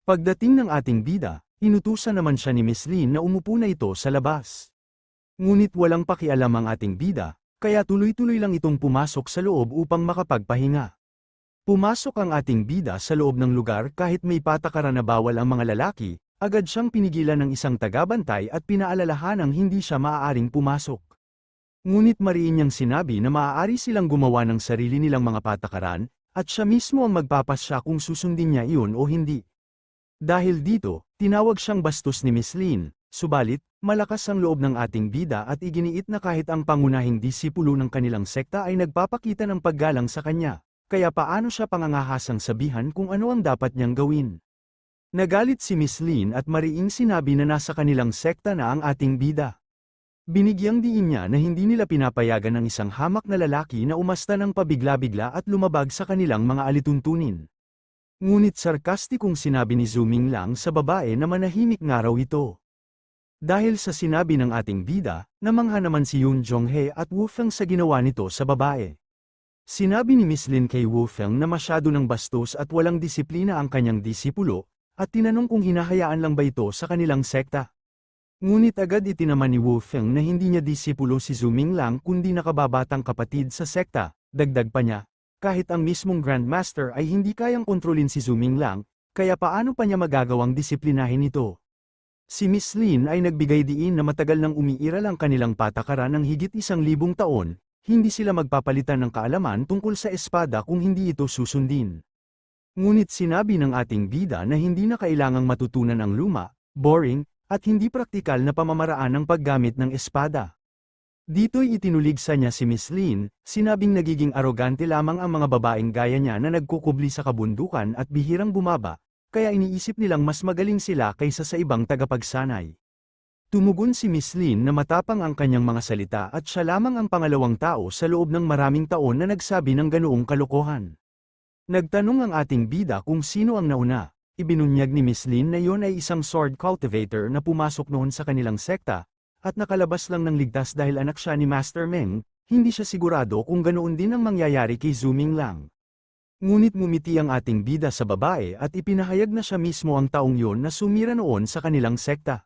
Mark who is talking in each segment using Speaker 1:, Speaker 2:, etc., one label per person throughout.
Speaker 1: Pagdating ng ating bida, inutusan naman siya ni Miss Lin na umupo na ito sa labas. Ngunit walang pakialam ang ating bida, kaya tuloy-tuloy lang itong pumasok sa loob upang makapagpahinga. Pumasok ang ating bida sa loob ng lugar kahit may patakaran na bawal ang mga lalaki, agad siyang pinigilan ng isang tagabantay at pinaalalahanang hindi siya maaaring pumasok. Ngunit mariin niyang sinabi na maaari silang gumawa ng sarili nilang mga patakaran, at siya mismo ang magpapasya kung susundin niya iyon o hindi. Dahil dito, tinawag siyang bastos ni Miss Lin, subalit, malakas ang loob ng ating bida at iginiit na kahit ang pangunahing disipulo ng kanilang sekta ay nagpapakita ng paggalang sa kanya, kaya paano siya pangangahasang sabihan kung ano ang dapat niyang gawin. Nagalit si Miss Lin at mariing sinabi na nasa kanilang sekta na ang ating bida. Binigyang diin niya na hindi nila pinapayagan ng isang hamak na lalaki na umasta ng pabigla-bigla at lumabag sa kanilang mga alituntunin. Ngunit sarkastikong sinabi ni Zuming Lang sa babae na manahimik nga raw ito. Dahil sa sinabi ng ating bida, namangha naman si Yoon Jong-hae at Woo Feng sa ginawa nito sa babae. Sinabi ni Miss Lin kay Woo Feng na masyado ng bastos at walang disiplina ang kanyang disipulo, at tinanong kung hinahayaan lang ba ito sa kanilang sekta. Ngunit agad itinaman ni Woo Feng na hindi niya disipulo si Zuming Lang kundi nakababatang kapatid sa sekta, dagdag pa niya. Kahit ang mismong Grandmaster ay hindi kayang kontrolin si Zuming Lang, kaya paano pa niya magagawang disiplinahin ito? Si Miss Lin ay nagbigay diin na matagal nang umiiral ang kanilang patakaran ng higit 1,000 taon, hindi sila magpapalitan ng kaalaman tungkol sa espada kung hindi ito susundin. Ngunit sinabi ng ating bida na hindi na kailangang matutunan ang luma, boring, at hindi praktikal na pamamaraan ng paggamit ng espada. Dito'y itinuligsa niya si Miss Lin, sinabing nagiging arogante lamang ang mga babaeng gaya niya na nagkukubli sa kabundukan at bihirang bumaba, kaya iniisip nilang mas magaling sila kaysa sa ibang tagapagsanay. Tumugon si Miss Lin na matapang ang kanyang mga salita at siya lamang ang pangalawang tao sa loob ng maraming taon na nagsabi ng ganoong kalokohan. Nagtanong ang ating bida kung sino ang nauna. Ibinunyag ni Miss Lin na iyon ay isang sword cultivator na pumasok noon sa kanilang sekta, at nakalabas lang ng ligtas dahil anak siya ni Master Meng, hindi siya sigurado kung ganoon din ang mangyayari kay Zuming Lang. Ngunit ngumiti ang ating bida sa babae at ipinahayag na siya mismo ang taong yon na sumira noon sa kanilang sekta.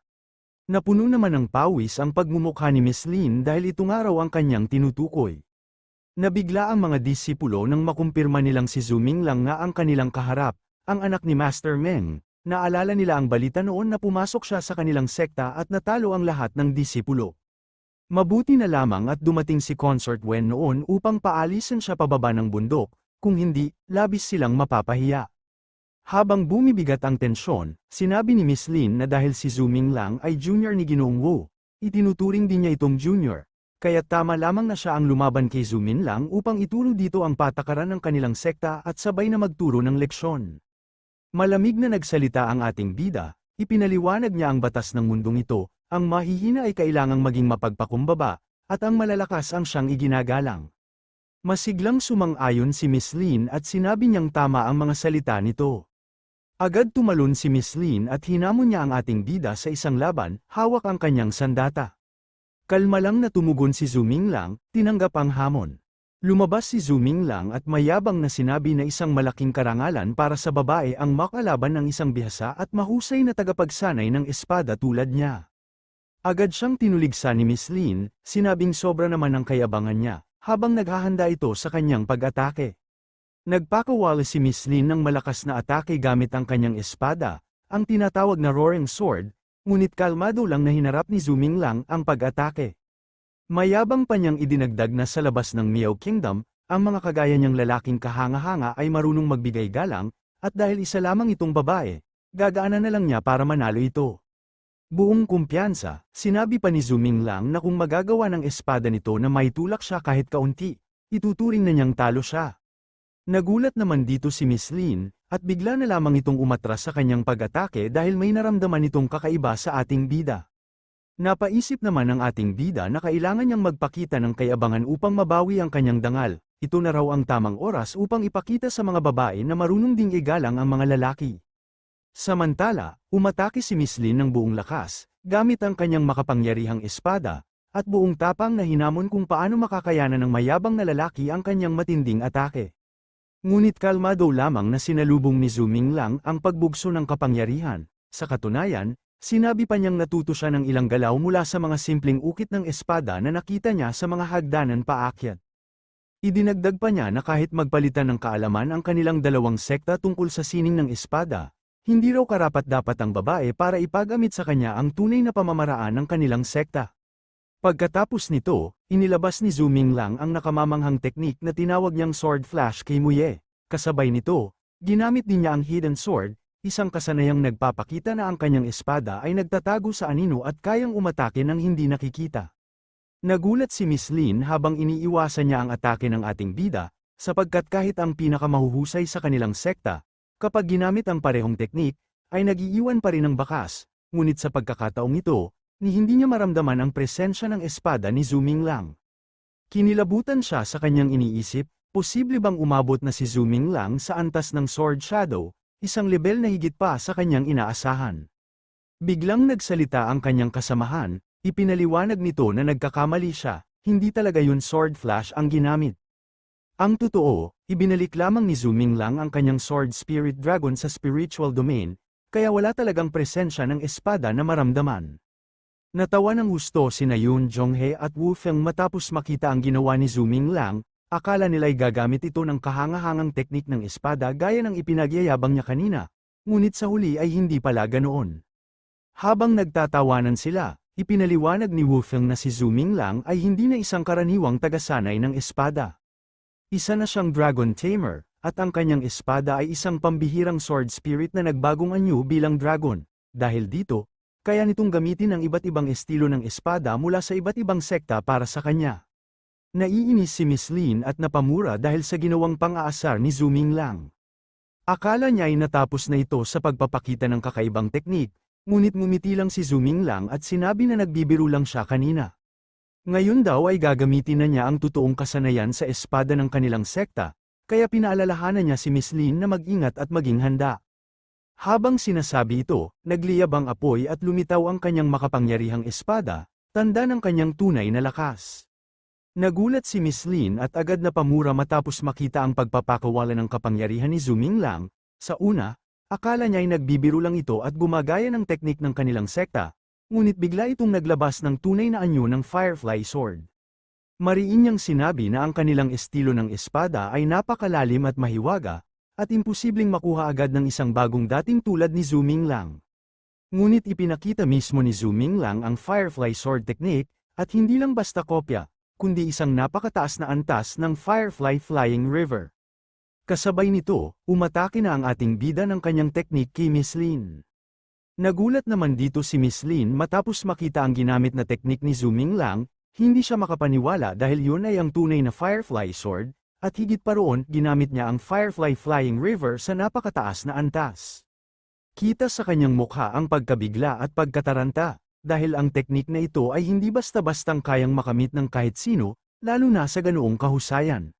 Speaker 1: Napuno naman ng pawis ang pagmumukha ni Miss Lin dahil ito nga raw ang kanyang tinutukoy. Nabigla ang mga disipulo nang makumpirma nilang si Zuming Lang nga ang kanilang kaharap, ang anak ni Master Meng. Naalala nila ang balita noon na pumasok siya sa kanilang sekta at natalo ang lahat ng disipulo. Mabuti na lamang at dumating si Consort Wen noon upang paalisin siya pababa ng bundok, kung hindi, labis silang mapapahiya. Habang bumibigat ang tensyon, sinabi ni Miss Lin na dahil si Zuming Lang ay junior ni Ginoong Wu, itinuturing din niya itong junior, kaya tama lamang na siya ang lumaban kay Zuming Lang upang ituro dito ang patakaran ng kanilang sekta at sabay na magturo ng leksyon. Malamig na nagsalita ang ating bida, ipinaliwanag niya ang batas ng mundong ito, ang mahihina ay kailangang maging mapagpakumbaba, at ang malalakas ang siyang iginagalang. Masiglang sumang-ayon si Miss Lin at sinabi niyang tama ang mga salita nito. Agad tumalon si Miss Lin at hinamon niya ang ating bida sa isang laban, hawak ang kanyang sandata. Kalma lang na tumugon si Zuming Lang, tinanggap ang hamon. Lumabas si Zuming Lang at mayabang na sinabi na isang malaking karangalan para sa babae ang makalaban ng isang bihasa at mahusay na tagapagsanay ng espada tulad niya. Agad siyang tinuligsa ni Miss Lin, sinabing sobra naman ang kayabangan niya, habang naghahanda ito sa kanyang pag-atake. Nagpakawala si Miss Lin ng malakas na atake gamit ang kanyang espada, ang tinatawag na Roaring Sword, ngunit kalmado lang na hinarap ni Zuming Lang ang pag-atake. Mayabang pa niyang idinagdag na sa labas ng Miao Kingdom, ang mga kagaya niyang lalaking kahanga-hanga ay marunong magbigay galang, at dahil isa lamang itong babae, gagaanan na lang niya para manalo ito. Buong kumpiyansa, sinabi pa ni Zuming Lang na kung magagawa ng espada nito na maitulak siya kahit kaunti, ituturing na niyang talo siya. Nagulat naman dito si Miss Lin, at bigla na lamang itong umatras sa kanyang pag-atake dahil may naramdaman itong kakaiba sa ating bida. Napaisip naman ng ating bida na kailangan niyang magpakita ng kayabangan upang mabawi ang kanyang dangal, ito na raw ang tamang oras upang ipakita sa mga babae na marunong ding igalang ang mga lalaki. Samantala, umatake si Miss Lin ng buong lakas, gamit ang kanyang makapangyarihang espada, at buong tapang na hinamon kung paano makakayanan ng mayabang na lalaki ang kanyang matinding atake. Ngunit kalmado lamang na sinalubong ni Zuming Lang ang pagbugso ng kapangyarihan. Sa katunayan, sinabi pa niyang natuto siya ng ilang galaw mula sa mga simpleng ukit ng espada na nakita niya sa mga hagdanan paakyat. Idinagdag pa niya na kahit magpalitan ng kaalaman ang kanilang dalawang sekta tungkol sa sining ng espada, hindi raw karapat-dapat ang babae para ipagamit sa kanya ang tunay na pamamaraan ng kanilang sekta. Pagkatapos nito, inilabas ni Zuming Lang ang nakamamanghang teknik na tinawag niyang Sword Flash kay Muye. Kasabay nito, ginamit din niya ang Hidden Sword, isang kasanayang nagpapakita na ang kanyang espada ay nagtatago sa anino at kayang umatake ng hindi nakikita. Nagulat si Miss Lin habang iniiwasan niya ang atake ng ating bida, sapagkat kahit ang pinakamahuhusay sa kanilang sekta, kapag ginamit ang parehong teknik, ay nag-iiwan pa rin ng bakas, ngunit sa pagkakataong ito, hindi niya maramdaman ang presensya ng espada ni Zuming Lang. Kinilabutan siya sa kanyang iniisip, posible bang umabot na si Zuming Lang sa antas ng Sword Shadow, isang lebel na higit pa sa kanyang inaasahan. Biglang nagsalita ang kanyang kasamahan. Ipinaliwanag nito na nagkakamali siya, hindi talaga yun Sword Flash ang ginamit. Ang totoo, ibinalik lamang ni Zuming Lang ang kanyang Sword Spirit Dragon sa spiritual domain, kaya wala talagang presensya ng espada na maramdaman. Natawa ng husto sina Yoon Jonghae at Wu Feng matapos makita ang ginawa ni Zuming Lang, akala nila'y gagamit ito ng kahangahangang teknik ng espada gaya ng ipinagyayabang niya kanina, ngunit sa huli ay hindi pala ganoon. Habang nagtatawanan sila, ipinaliwanag ni Wu Feng na si Zuming Lang ay hindi na isang karaniwang tagasanay ng espada. Isa na siyang Dragon Tamer, at ang kanyang espada ay isang pambihirang sword spirit na nagbagong anyo bilang dragon. Dahil dito, kaya nitong gamitin ang iba't ibang estilo ng espada mula sa iba't ibang sekta para sa kanya. Naiinis si Miss Lin at napamura dahil sa ginawang pang-aasar ni Zuming Lang. Akala niya ay natapos na ito sa pagpapakita ng kakaibang teknik, ngunit ngumiti lang si Zuming Lang at sinabi na nagbibiro lang siya kanina. Ngayon daw ay gagamitin na niya ang totoong kasanayan sa espada ng kanilang sekta, kaya pinaalalahanan niya si Miss Lin na mag-ingat at maging handa. Habang sinasabi ito, nagliyab ang apoy at lumitaw ang kanyang makapangyarihang espada, tanda ng kanyang tunay na lakas. Nagulat si Miss Lin at agad na pamura matapos makita ang pagpapakawala ng kapangyarihan ni Zuming Lang. Sa una, akala niya ay nagbibiro lang ito at gumagaya ng teknik ng kanilang sekta, ngunit bigla itong naglabas ng tunay na anyo ng Firefly Sword. Mariin niyang sinabi na ang kanilang estilo ng espada ay napakalalim at mahiwaga, at imposibleng makuha agad ng isang bagong dating tulad ni Zuming Lang. Ngunit ipinakita mismo ni Zuming Lang ang Firefly Sword technique, at hindi lang basta kopya, kundi isang napakataas na antas ng Firefly Flying River. Kasabay nito, umatake na ang ating bida ng kanyang teknik kay Miss Lin. Nagulat naman dito si Miss Lin matapos makita ang ginamit na teknik ni Zuming Lang, hindi siya makapaniwala dahil yun ay ang tunay na Firefly Sword, at higit pa roon ginamit niya ang Firefly Flying River sa napakataas na antas. Kita sa kanyang mukha ang pagkabigla at pagkataranta, dahil ang teknik na ito ay hindi basta-bastang kayang makamit ng kahit sino, lalo na sa ganoong kahusayan.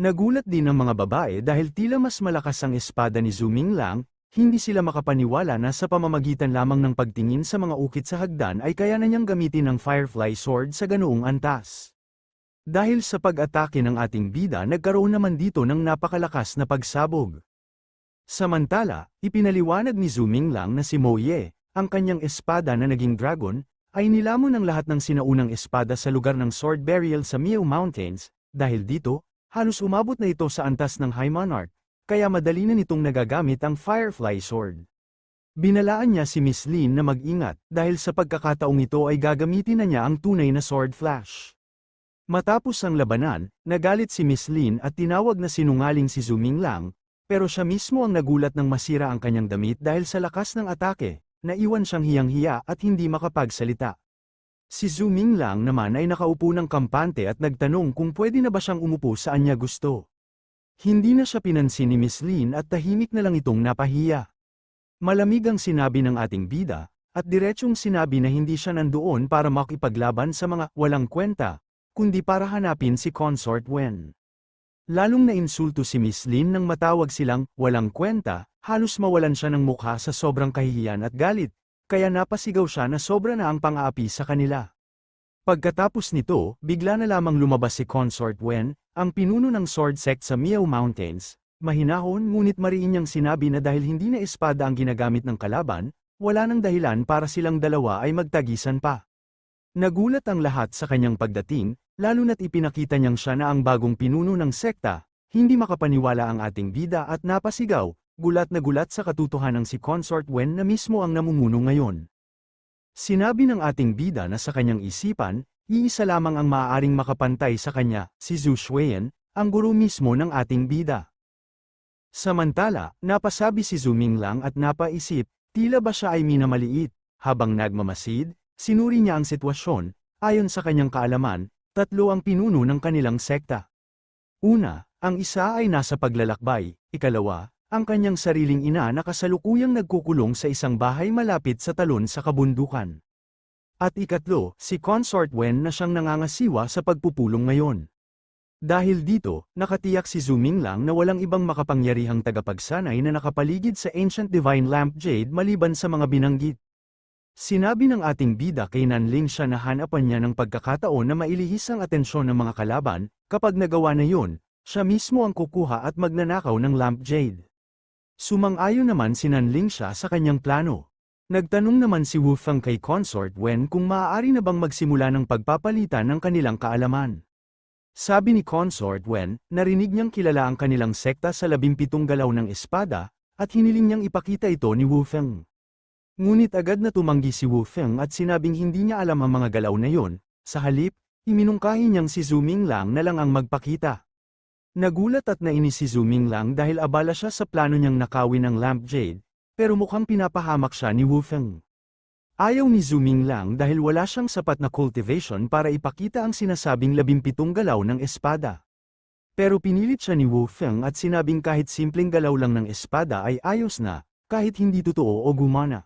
Speaker 1: Nagulat din ang mga babae dahil tila mas malakas ang espada ni Zuming Lang, hindi sila makapaniwala na sa pamamagitan lamang ng pagtingin sa mga ukit sa hagdan ay kaya na niyang gamitin ang Firefly Sword sa ganoong antas. Dahil sa pag-atake ng ating bida nagkaroon naman dito ng napakalakas na pagsabog. Samantala, ipinaliwanag ni Zuming Lang na si Mo Ye, ang kanyang espada na naging dragon, ay nilamon ng lahat ng sinaunang espada sa lugar ng Sword Burial sa Miao Mountains, dahil dito, halos umabot na ito sa antas ng High Monarch, kaya madali na nitong nagagamit ang Firefly Sword. Binalaan niya si Miss Lin na mag-ingat dahil sa pagkakataong ito ay gagamitin na niya ang tunay na Sword Flash. Matapos ang labanan, nagalit si Miss Lin at tinawag na sinungaling si Zuming Lang, pero siya mismo ang nagulat nang masira ang kanyang damit dahil sa lakas ng atake, naiwan siyang hiyang-hiya at hindi makapagsalita. Si Zuming Lang naman ay nakaupo ng kampante at nagtanong kung pwede na ba siyang umupo saan niya gusto. Hindi na siya pinansin ni Miss Lin at tahimik na lang itong napahiya. Malamig ang sinabi ng ating bida, at diretsyong sinabi na hindi siya nandoon para makipaglaban sa mga walang kwenta, kundi para hanapin si Consort Wen. Lalong nainsulto si Miss Lin nang matawag silang walang kwenta, halos mawalan siya ng mukha sa sobrang kahihiyan at galit. Kaya napasigaw siya na sobra na ang pang-aapi sa kanila. Pagkatapos nito, bigla na lamang lumabas si Consort Wen, ang pinuno ng sword sect sa Miao Mountains, Mahinahon ngunit mariin niyang sinabi na dahil hindi na espada ang ginagamit ng kalaban, wala nang dahilan para silang dalawa ay magtagisan pa. Nagulat ang lahat sa kanyang pagdating, lalo na't ipinakita niyang siya na ang bagong pinuno ng sekta, hindi makapaniwala ang ating bida at napasigaw, gulat na gulat sa katotohanang si Consort Wen na mismo ang namumuno ngayon. Sinabi ng ating bida na sa kanyang isipan, iisa lamang ang maaaring makapantay sa kanya, si Zhu Xueyan, ang guro mismo ng ating bida. Samantala, napasabi si Zhu Minglang at napaisip, tila ba siya ay minamaliit, habang nagmamasid, sinuri niya ang sitwasyon, ayon sa kanyang kaalaman, tatlo ang pinuno ng kanilang sekta. Una, ang isa ay nasa paglalakbay, ikalawa, ang kanyang sariling ina na kasalukuyang nagkukulong sa isang bahay malapit sa talon sa kabundukan. At ikatlo, si Consort Wen na siyang nangangasiwa sa pagpupulong ngayon. Dahil dito, nakatiyak si Zhu Minglang na walang ibang makapangyarihang tagapagsanay na nakapaligid sa Ancient Divine Lamp Jade maliban sa mga binanggit. Sinabi ng ating bida kay Nanling siya na hanapan niya ng pagkakataon na mailihis ang atensyon ng mga kalaban, kapag nagawa na yun, siya mismo ang kukuha at magnanakaw ng Lamp Jade. Sumang-ayon naman si Nanling siya sa kanyang plano. Nagtanong naman si Wu Feng kay Consort Wen kung maaari na bang magsimula ng pagpapalitan ng kanilang kaalaman. Sabi ni Consort Wen, narinig niyang kilala ang kanilang sekta sa 17 galaw ng espada, at hiniling niyang ipakita ito ni Wu Feng. Ngunit agad na tumanggi si Wu Feng at sinabing hindi niya alam ang mga galaw na yon, sa halip, iminungkahi niyang si Zhu Minglang na lang ang magpakita. Nagulat at nainis si Zhu Minglang dahil abala siya sa plano niyang nakawin ang Lamp Jade, pero mukhang pinapahamak siya ni Wu Feng. Ayaw ni Zhu Minglang dahil wala siyang sapat na cultivation para ipakita ang sinasabing 17 galaw ng espada. Pero pinilit siya ni Wu Feng at sinabing kahit simpleng galaw lang ng espada ay ayos na, kahit hindi totoo o gumana.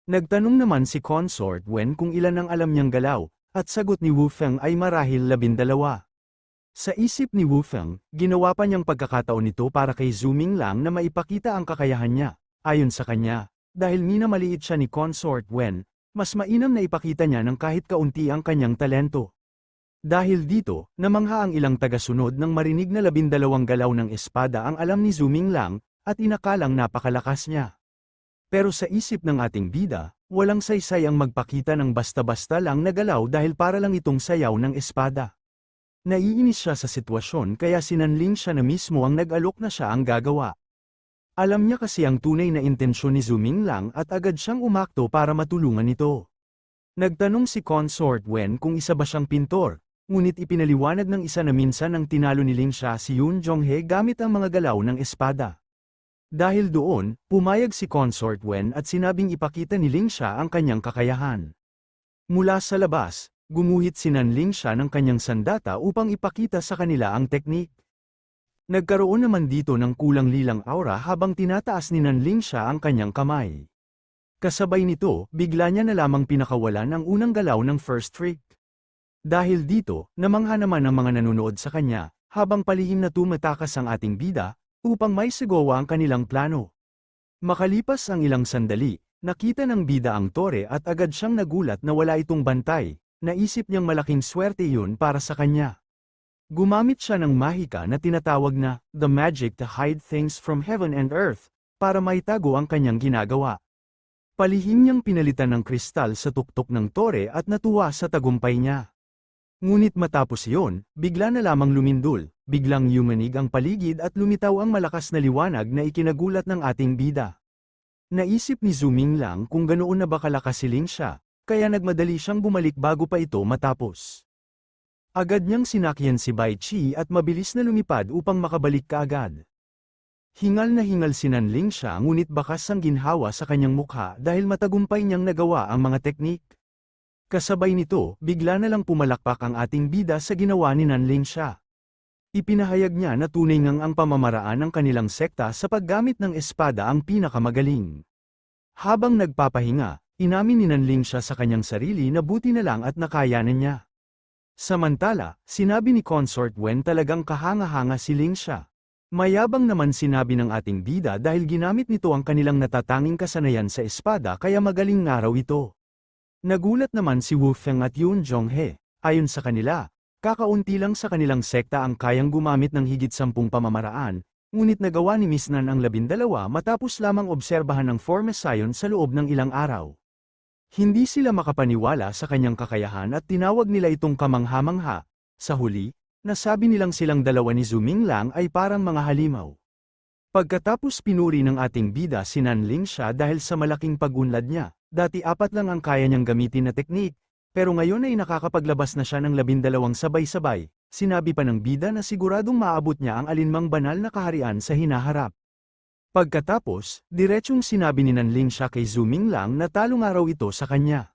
Speaker 1: Nagtanong naman si Consort Wen kung ilan ang alam niyang galaw, at sagot ni Wu Feng ay marahil 12. Sa isip ni Wu Feng, ginawa pa niyang pagkakataon nito para kay Zhu Minglang na maipakita ang kakayahan niya. Ayon sa kanya, dahil minamaliit siya ni Consort Wen, mas mainam na ipakita niya ng kahit kaunti ang kanyang talento. Dahil dito, namangha ang ilang tagasunod nang marinig na 12 galaw ng espada ang alam ni Zhu Minglang, at inakalang napakalakas niya. Pero sa isip ng ating bida, walang saysay ang magpakita ng basta-basta lang na galaw dahil para lang itong sayaw ng espada. Naiinis siya sa sitwasyon kaya sinanling siya na mismo ang nag-alok na siya ang gagawa. Alam niya kasi ang tunay na intensyon ni Zhu Minglang at agad siyang umakto para matulungan ito. Nagtanong si Consort Wen kung isa ba siyang pintor, ngunit ipinaliwanag ng isa na minsan nang tinalo ni Ling siya si Yun Zhonghe gamit ang mga galaw ng espada. Dahil doon, pumayag si Consort Wen at sinabing ipakita ni Ling siya ang kanyang kakayahan. Mula sa labas, gumuhit si Nanling siya ng kanyang sandata upang ipakita sa kanila ang teknik. Nagkaroon naman dito ng kulang-lilang aura habang tinataas ni Nanling siya ang kanyang kamay. Kasabay nito, bigla niya na lamang pinakawalan ang unang galaw ng first trick. Dahil dito, namangha naman ang mga nanonood sa kanya, habang palihim na tumatakas ang ating bida, upang may sigawa ang kanilang plano. Makalipas ang ilang sandali, nakita ng bida ang tore at agad siyang nagulat na wala itong bantay, naisip niyang malaking swerte yun para sa kanya. Gumamit siya ng mahika na tinatawag na, the magic to hide things from heaven and earth, para maitago ang kanyang ginagawa. Palihim niyang pinalitan ng kristal sa tuktok ng tore at natuwa sa tagumpay niya. Ngunit matapos iyon, bigla na lamang lumindol, biglang yumanig ang paligid at lumitaw ang malakas na liwanag na ikinagulat ng ating bida. Naisip ni Zhu Minglang kung ganoon na ba kalakas si Ling siya, kaya nagmadali siyang bumalik bago pa ito matapos. Agad niyang sinakyan si Bai Qi at mabilis na lumipad upang makabalik kaagad. Hingal na hingal si Nanling siya ngunit bakas ang ginhawa sa kanyang mukha dahil matagumpay niyang nagawa ang mga teknik. Kasabay nito, bigla na lang pumalakpak ang ating bida sa ginawa ni Nanling siya. Ipinahayag niya na tunay ngang ang pamamaraan ng kanilang sekta sa paggamit ng espada ang pinakamagaling. Habang nagpapahinga, inamin ni Nanling siya sa kanyang sarili na buti na lang at nakayanan niya. Samantala, sinabi ni Consort Wen talagang kahanga-hanga si Ling siya. Mayabang naman sinabi ng ating bida dahil ginamit nito ang kanilang natatanging kasanayan sa espada kaya magaling nga raw ito. Nagulat naman si Wu Feng at Yun Zhonghe. Ayon sa kanila, kakaunti lang sa kanilang sekta ang kayang gumamit ng higit 10 pamamaraan, ngunit nagawa ni Miss Nan ang 12 matapos lamang obserbahan ng Formation sa loob ng ilang araw. Hindi sila makapaniwala sa kanyang kakayahan at tinawag nila itong kamangha-mangha. Sa huli, nasabi nilang silang dalawa ni Zuming Lang ay parang mga halimaw. Pagkatapos pinuri ng ating bida si Nanling siya dahil sa malaking pag-unlad niya. Dati 4 lang ang kaya niyang gamitin na teknik, pero ngayon ay nakakapaglabas na siya ng 12 sabay-sabay. Sinabi pa ng bida na siguradong maabot niya ang alinmang banal na kaharian sa hinaharap. Pagkatapos, diretsyong sinabi ni Nanling siya kay Zuming Lang na talo nga raw ito sa kanya.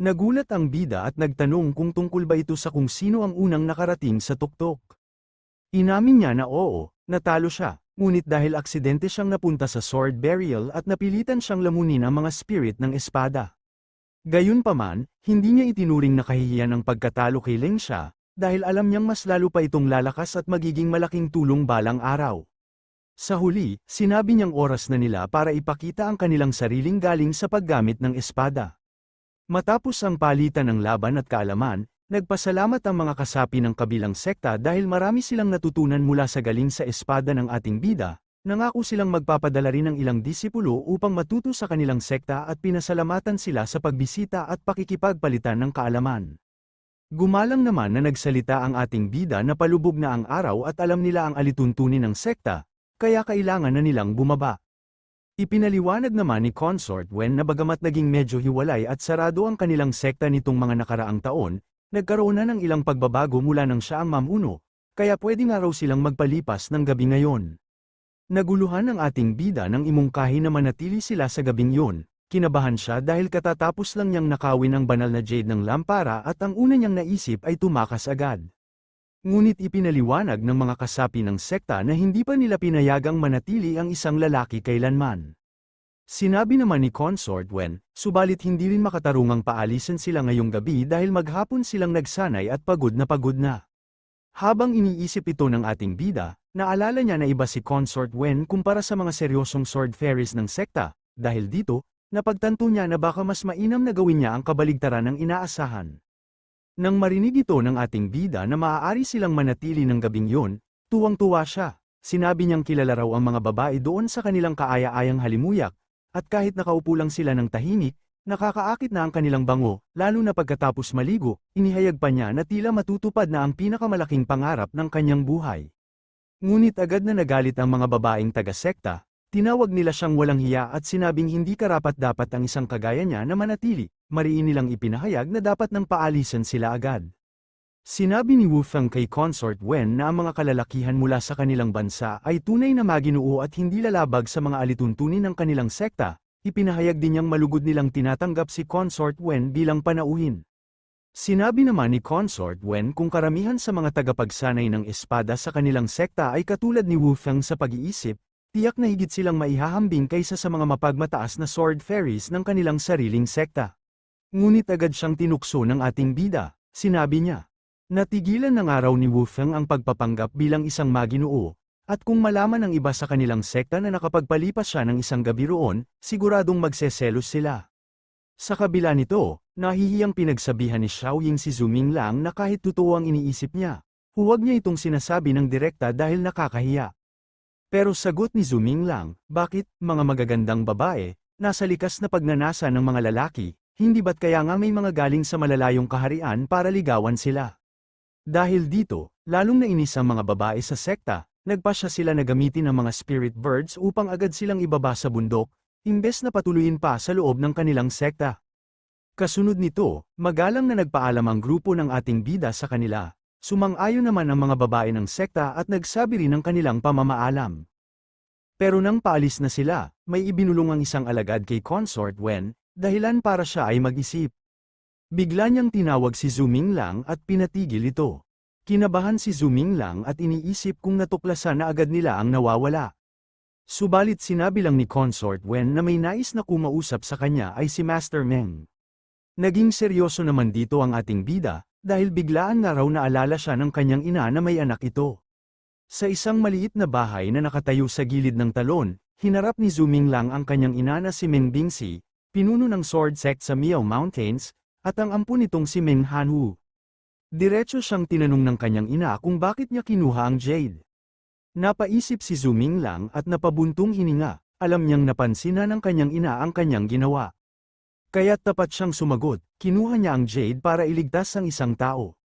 Speaker 1: Nagulat ang bida at nagtanong kung tungkol ba ito sa kung sino ang unang nakarating sa tuktok. Inamin niya na oo, natalo siya, ngunit dahil aksidente siyang napunta sa sword burial at napilitan siyang lamunin ang mga spirit ng espada. Gayunpaman, hindi niya itinuring na kahihiyan ang pagkatalo kay Ling Xia, dahil alam niyang mas lalo pa itong lalakas at magiging malaking tulong balang araw. Sa huli, sinabi niyang oras na nila para ipakita ang kanilang sariling galing sa paggamit ng espada. Matapos ang palitan ng laban at kaalaman, nagpasalamat ang mga kasapi ng kabilang sekta dahil marami silang natutunan mula sa galing sa espada ng ating bida. Nangako silang magpapadala rin ng ilang disipulo upang matuto sa kanilang sekta at pinasalamatan sila sa pagbisita at pakikipagpalitan ng kaalaman. Gumalang naman na nagsalita ang ating bida na palubog na ang araw at alam nila ang alituntunin ng sekta, kaya kailangan na nilang bumaba. Ipinaliwanag naman ni Consort Wen na bagamat naging medyo hiwalay at sarado ang kanilang sekta nitong mga nakaraang taon, nagkaroon na ng ilang pagbabago mula nang siya ang mamuno, kaya pwede nga raw silang magpalipas ng gabi ngayon. Naguluhan ang ating bida nang imungkahi na manatili sila sa gabing yun. Kinabahan siya dahil katatapos lang niyang nakawin ang banal na jade ng lampara at ang una niyang naisip ay tumakas agad. Ngunit ipinaliwanag ng mga kasapi ng sekta na hindi pa nila pinayagang manatili ang isang lalaki kailanman. Sinabi naman ni Consort Wen, subalit hindi rin makatarungang paalisan sila ngayong gabi dahil maghapon silang nagsanay at pagod na. Habang iniisip ito ng ating bida, naalala niya na iba si Consort Wen kumpara sa mga seryosong sword fairies ng sekta, dahil dito, napagtanto niya na baka mas mainam na gawin niya ang kabaligtaran ng inaasahan. Nang marinig ito ng ating bida na maaari silang manatili ng gabing yun, tuwang-tuwa siya. Sinabi niyang kilala raw ang mga babae doon sa kanilang kaaya-ayang halimuyak, at kahit nakaupo lang sila ng tahimik, nakakaakit na ang kanilang bango, lalo na pagkatapos maligo, inihayag pa niya na tila matutupad na ang pinakamalaking pangarap ng kanyang buhay. Ngunit agad na nagalit ang mga babaeng taga-sekta, tinawag nila siyang walang hiya at sinabing hindi karapat-dapat ang isang kagaya niya na manatili. Mariin nilang ipinahayag na dapat nang paalisan sila agad. Sinabi ni Wu Feng kay Consort Wen na ang mga kalalakihan mula sa kanilang bansa ay tunay na maginoo at hindi lalabag sa mga alituntunin ng kanilang sekta. Ipinahayag din niyang malugod nilang tinatanggap si Consort Wen bilang panauhin. Sinabi naman ni Consort Wen kung karamihan sa mga tagapagsanay ng espada sa kanilang sekta ay katulad ni Wu Feng sa pag-iisip, tiyak na higit silang maihahambing kaysa sa mga mapagmataas na sword fairies ng kanilang sariling sekta. Ngunit agad siyang tinukso ng ating bida, sinabi niya. Natigilan ng araw ni Wu Feng ang pagpapanggap bilang isang maginoo, at kung malaman ng iba sa kanilang sekta na nakapagpalipas siya ng isang gabi roon, siguradong magseselos sila. Sa kabila nito, nahihiyang pinagsabihan ni Xiaoying si Zuming Lang na kahit totoo ang iniisip niya, huwag niya itong sinasabi ng direkta dahil nakakahiya. Pero sagot ni Zuming Lang, bakit, mga magagandang babae, nasa likas na pagnanasa ng mga lalaki, hindi ba't kaya nga may mga galing sa malalayong kaharian para ligawan sila? Dahil dito, lalong nainis ang mga babae sa sekta, nagpasya sila na gamitin ang mga spirit birds upang agad silang ibaba sa bundok, imbes na patuloyin pa sa loob ng kanilang sekta. Kasunod nito, magalang na nagpaalam ang grupo ng ating bida sa kanila, sumang-ayon naman ang mga babae ng sekta at nagsabi rin ng kanilang pamamaalam. Pero nang paalis na sila, may ibinulong ang isang alagad kay Consort Wen, dahilan para siya ay mag-isip. Bigla niyang tinawag si Zuming Lang at pinatigil ito. Kinabahan si Zuming Lang at iniisip kung natuklasan na agad nila ang nawawala. Subalit sinabi lang ni Consort Wen na may nais na kumausap sa kanya ay si Master Meng. Naging seryoso naman dito ang ating bida, dahil biglaan na raw naalala siya ng kanyang ina na may anak ito. Sa isang maliit na bahay na nakatayo sa gilid ng talon, hinarap ni Zuming Lang ang kanyang ina na si Meng Bingxi, pinuno ng sword sect sa Miao Mountains, at ang ampun nitong si Meng Hanwu. Diretso siyang tinanong ng kanyang ina kung bakit niya kinuha ang jade. Napaisip si Zuming lang at napabuntong hininga, alam niyang napansin na ng kanyang ina ang kanyang ginawa. Kaya't tapat siyang sumagot, kinuha niya ang jade para iligtas ang isang tao.